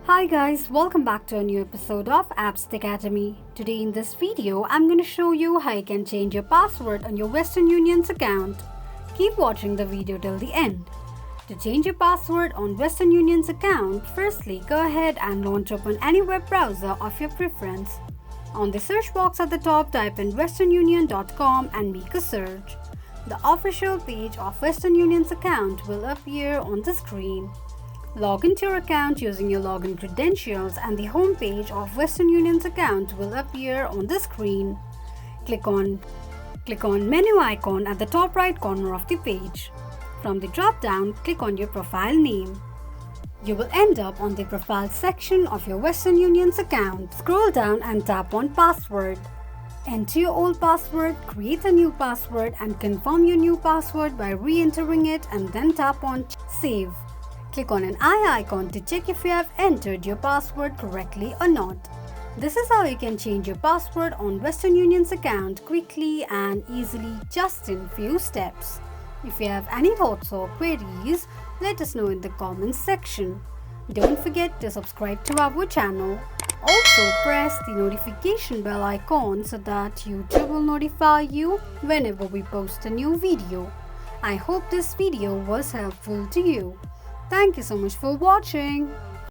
Hi guys, welcome back to a new episode of Apps Academy. Today in this video, I'm going to show you how you can change your password on your Western Union's account. Keep watching the video till the end. To change your password on Western Union's account, firstly go ahead and launch open any web browser of your preference. On the search box at the top, type in westernunion.com and make a search. The official page of Western Union's account will appear on the screen. Log into your account using your login credentials and the home page of Western Union's account will appear on the screen. Click on menu icon at the top right corner of the page. From the drop down, click on your profile name. You will end up on the profile section of your Western Union's account. Scroll down and tap on password. Enter your old password, create a new password and confirm your new password by re-entering it and then tap on save. Click on an eye icon to check if you have entered your password correctly or not. This is how you can change your password on Western Union's account quickly and easily just in few steps. If you have any thoughts or queries, let us know in the comments section. Don't forget to subscribe to our channel. Also press the notification bell icon so that YouTube will notify you whenever we post a new video. I hope this video was helpful to you. Thank you so much for watching.